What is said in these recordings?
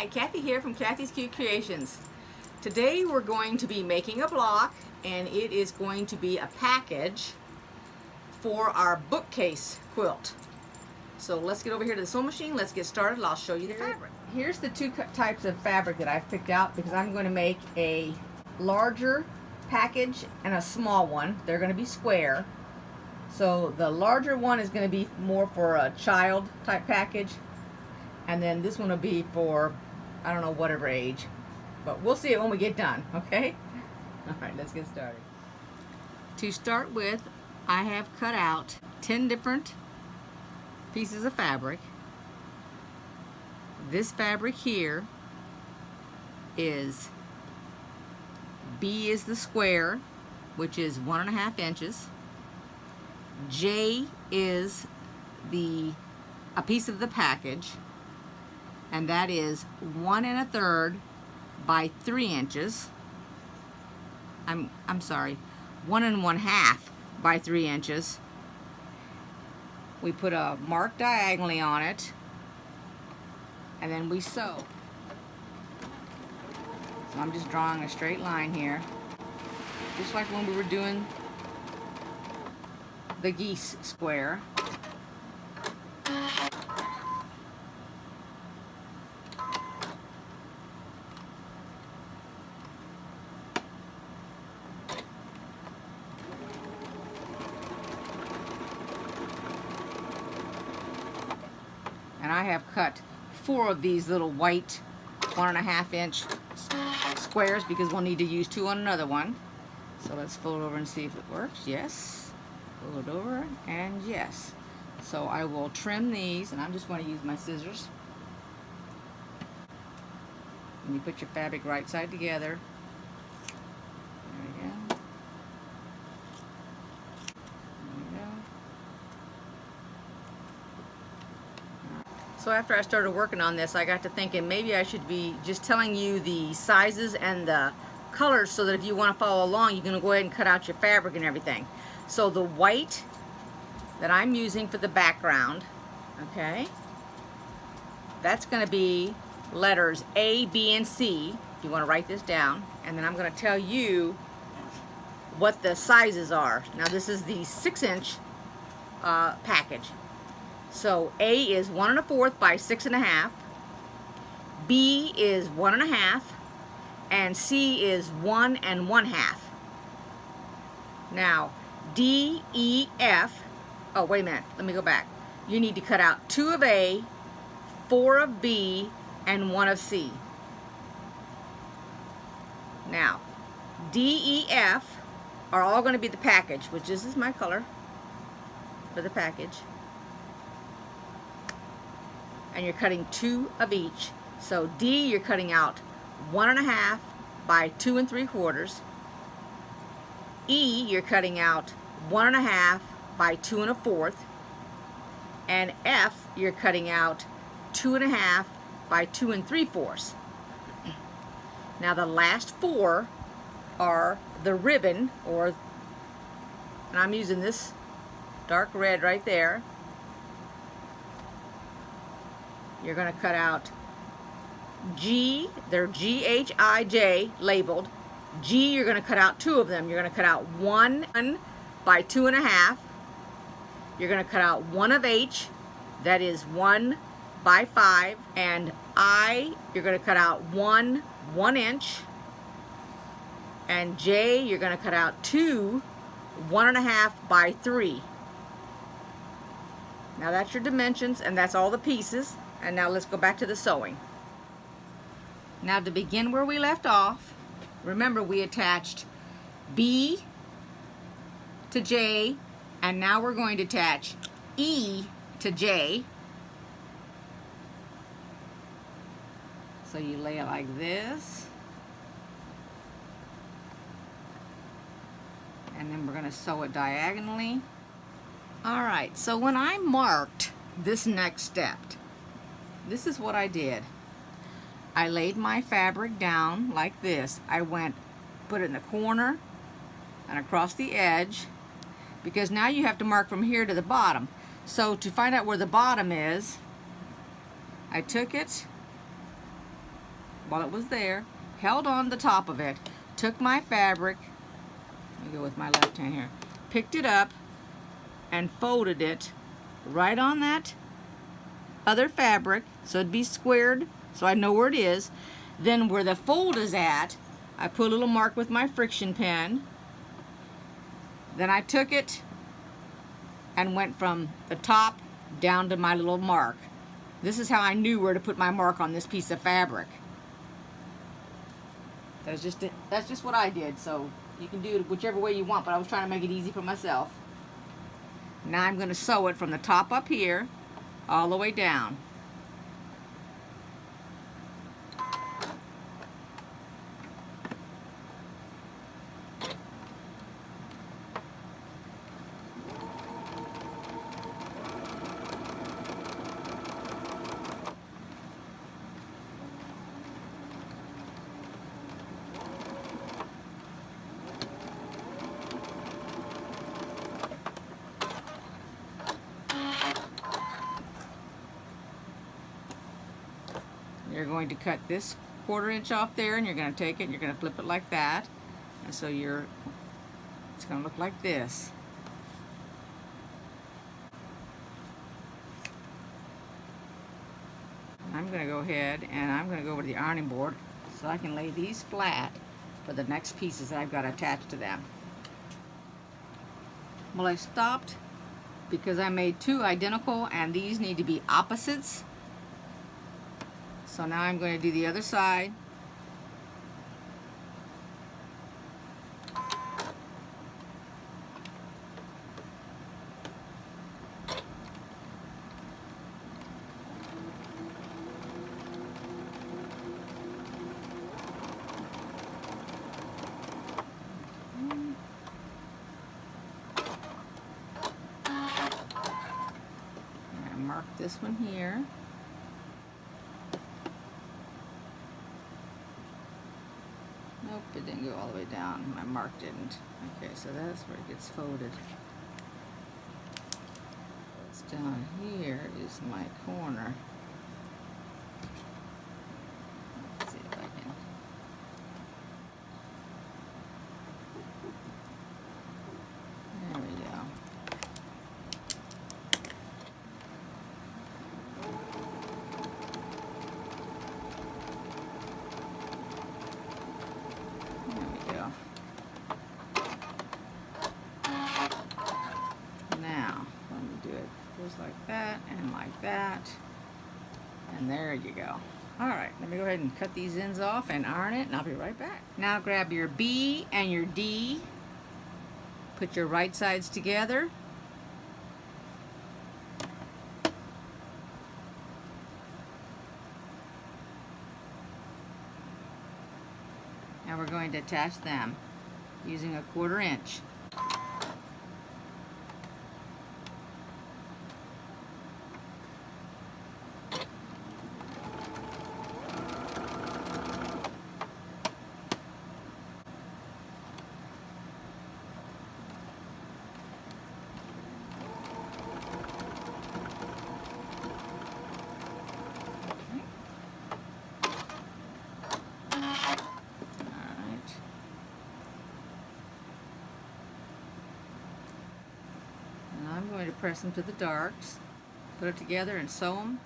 Hi, Kathy here from Kathy's Cute Creations. Today we're going to be making a block, and it is going to be a package for our bookcase quilt. So let's get over here to the sewing machine. Let's get started. I'll show you the fabric. Here's the two types of fabric that I've picked out because I'm going to make a larger package and a small one. They're going to be square. So the larger one is going to be more for a child type package, and then this one will be for, I don't know, whatever age, but we'll see it when we get done. Okay, all right, let's get started. To start with, I have cut out 10 different pieces of fabric. This fabric here is B is the square, which is 1.5 inches. J is a piece of the package, and that is 1 1/3 by 3 inches. I'm sorry, 1 1/2 by 3 inches. We put a mark diagonally on it, and then we sew. So I'm just drawing a straight line here, just like when we were doing the geese square. And I have cut 4 of these little white 1.5 inch squares because we'll need to use 2 on another one. So let's fold over and see if it works. Yes. Fold it over, and yes. So I will trim these, and I'm just going to use my scissors. And you put your fabric right side together. There we go. There we go. So after I started working on this, I got to thinking maybe I should be just telling you the sizes and the colors so that if you want to follow along, you can go ahead and cut out your fabric and everything. So the white that I'm using for the background, okay, that's going to be letters A, B, and C. If you want to write this down, and then I'm going to tell you what the sizes are. Now this is the 6-inch package. So A is 1 1/4 by 6.5, B is 1 1/2, and C is 1 1/2. Now D, E, F, oh wait a minute, let me go back. You need to cut out 2 of A, 4 of B, and 1 of C. Now, D, E, F are all going to be the package, which this is my color for the package. And you're cutting 2 of each. So D, you're cutting out 1 1/2 by 2 3/4. E, you're cutting out 1 1/2 by 2 1/4, and F, you're cutting out 2 1/2 by 2 3/4. Now the last 4 are the ribbon, and I'm using this dark red right there. You're going to cut out G, they're G-H-I-J labeled. G, you're going to cut out 2 of them. You're going to cut out 1 by 2 1/2. You're going to cut out 1 of H, that is 1 by 5. And I, you're going to cut out 1 1-inch. And J, you're going to cut out 2 1 1/2 by 3. Now that's your dimensions, and that's all the pieces. And now let's go back to the sewing. Now to begin where we left off, remember we attached B to J, and now we're going to attach E to J. So you lay it like this, and then we're going to sew it diagonally. All right, so when I marked this next step, this is what I did. I laid my fabric down like this. I put it in the corner and across the edge, because now you have to mark from here to the bottom. So to find out where the bottom is, I took it while it was there, held on the top of it, took my fabric, let me go with my left hand here, picked it up and folded it right on that other fabric so it'd be squared so I know where it is. Then where the fold is at, I put a little mark with my friction pen. Then I took it and went from the top down to my little mark. This is how I knew where to put my mark on this piece of fabric. That's just what I did, so you can do it whichever way you want, but I was trying to make it easy for myself. Now I'm going to sew it from the top up here all the way down. You're going to cut this 1/4 inch off there, and you're going to take it and you're going to flip it like that, and so it's going to look like this. I'm going to go ahead and I'm going to go over to the ironing board so I can lay these flat for the next pieces that I've got attached to them. Well, I stopped because I made 2 identical and these need to be opposites. So now I'm going to do the other side. Mark this one here. Nope, it didn't go all the way down. My mark didn't. Okay, so that's where it gets folded. What's down here is my corner. Let's see if I can. There we go. Like that and like that, and there you go. Alright, let me go ahead and cut these ends off and iron it, and I'll be right back. Now grab your B and your D, put your right sides together, and we're going to attach them using a 1/4 inch. I'm going to press them to the darks, put it together and sew them.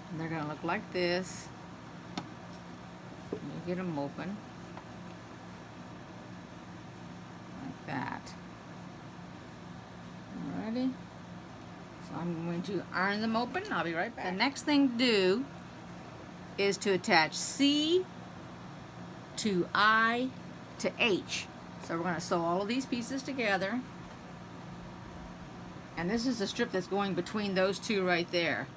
And they're going to look like this. Let me get them open. Like that. Alrighty. So I'm going to iron them open and I'll be right back. The next thing to do is to attach C to I to H. So we're going to sew all of these pieces together. And this is the strip that's going between those two right there.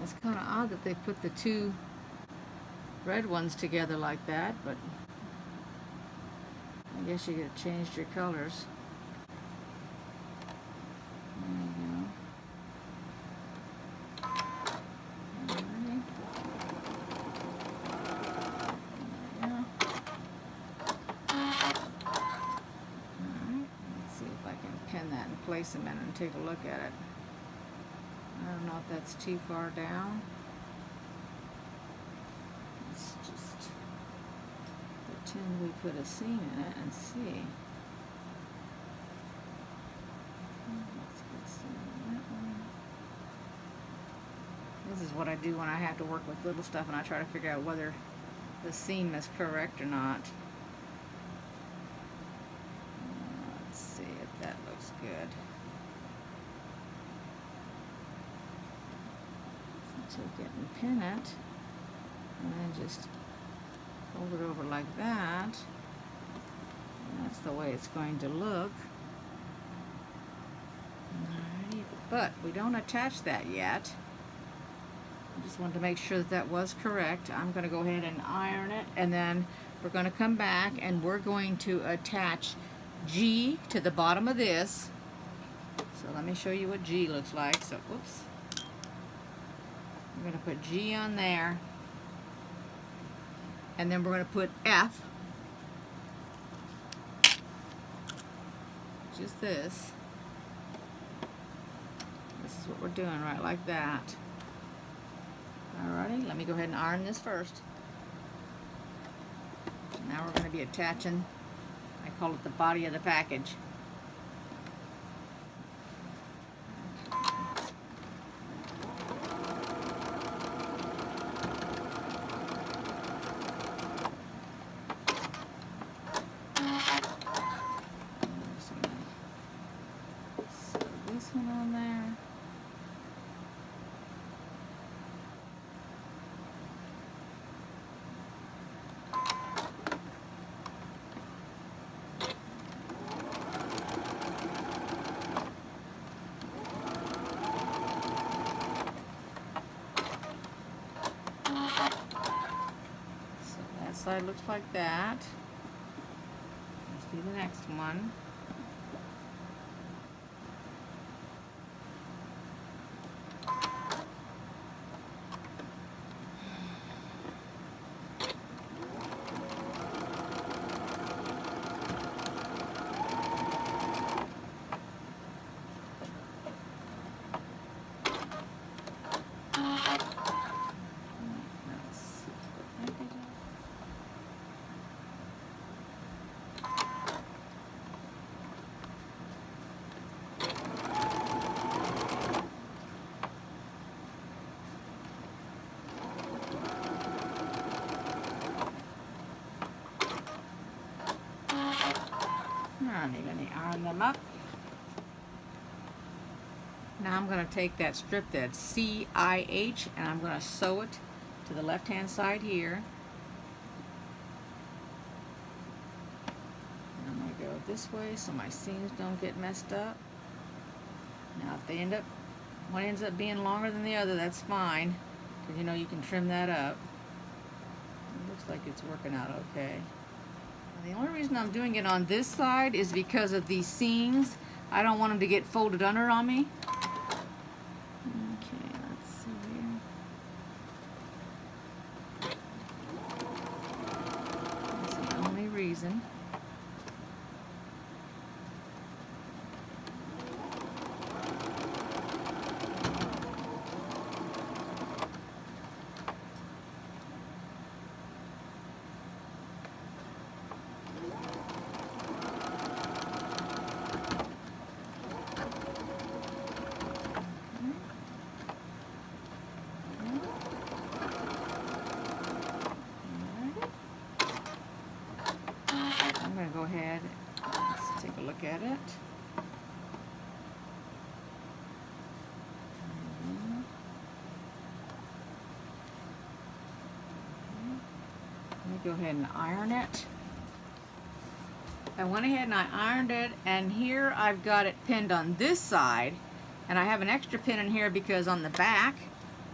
It's kind of odd that they put the two red ones together like that, but I guess you could have changed your colors. There you go. Pin that and place them in and take a look at it. I don't know if that's too far down. Let's just pretend we put a seam in it and see. Let's get some of that one. This is what I do when I have to work with little stuff and I try to figure out whether the seam is correct or not. Let's see if that looks good. So take it and pin it, and then just fold it over like that. And that's the way it's going to look. Alrighty, but we don't attach that yet. I just wanted to make sure that that was correct. I'm going to go ahead and iron it, and then we're going to come back and we're going to attach G to the bottom of this. So let me show you what G looks like. So, whoops. We're going to put G on there, and then we're going to put F, which is this. This is what we're doing, right like that. Alrighty, let me go ahead and iron this first. Now we're going to be attaching, I call it the body of the package. This one on there. So that side looks like that. Let's do the next one. Let me iron them up. Now I'm going to take that strip that's CIH and I'm going to sew it to the left hand side here. And I'm going to go this way so my seams don't get messed up. Now if they one ends up being longer than the other, that's fine, because you know you can trim that up. It looks like it's working out okay. The only reason I'm doing it on this side is because of these seams. I don't want them to get folded under on me. Okay, let's see here. That's the only reason. go ahead and iron it. I went ahead and I ironed it, and here I've got it pinned on this side, and I have an extra pin in here because on the back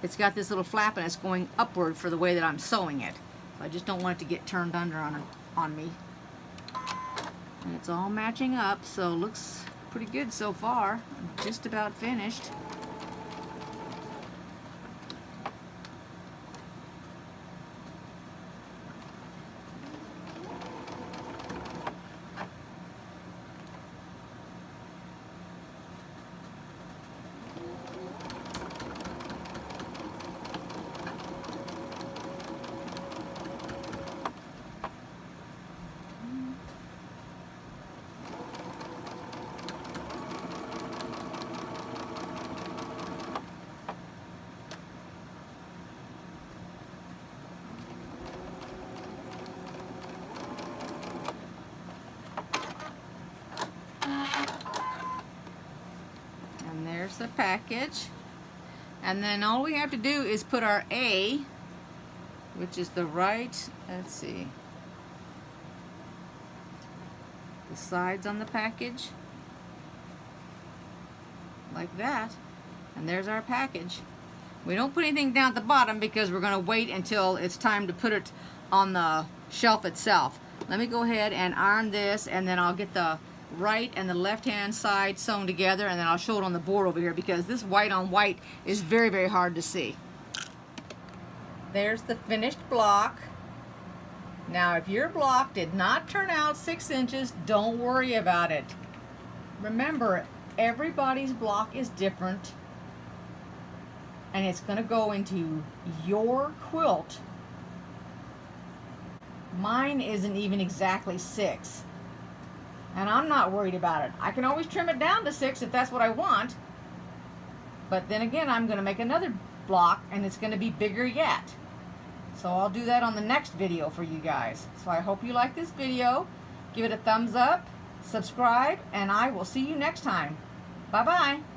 it's got this little flap and it's going upward for the way that I'm sewing it. So I just don't want it to get turned under on me. And it's all matching up, so looks pretty good so far. I'm just about finished. There's the package, and then all we have to do is put our A, which is the right, let's see, the sides on the package, like that, and there's our package. We don't put anything down at the bottom because we're going to wait until it's time to put it on the shelf itself. Let me go ahead and iron this, and then I'll get the right and the left hand side sewn together, and then I'll show it on the board over here because this white on white is very, very hard to see. There's the finished block. Now if your block did not turn out 6 inches, don't worry about it. Remember, everybody's block is different, and it's going to go into your quilt. Mine isn't even exactly 6. And I'm not worried about it. I can always trim it down to 6 if that's what I want. But then again, I'm going to make another block, and it's going to be bigger yet. So I'll do that on the next video for you guys. So I hope you like this video. Give it a thumbs up, subscribe, and I will see you next time. Bye-bye.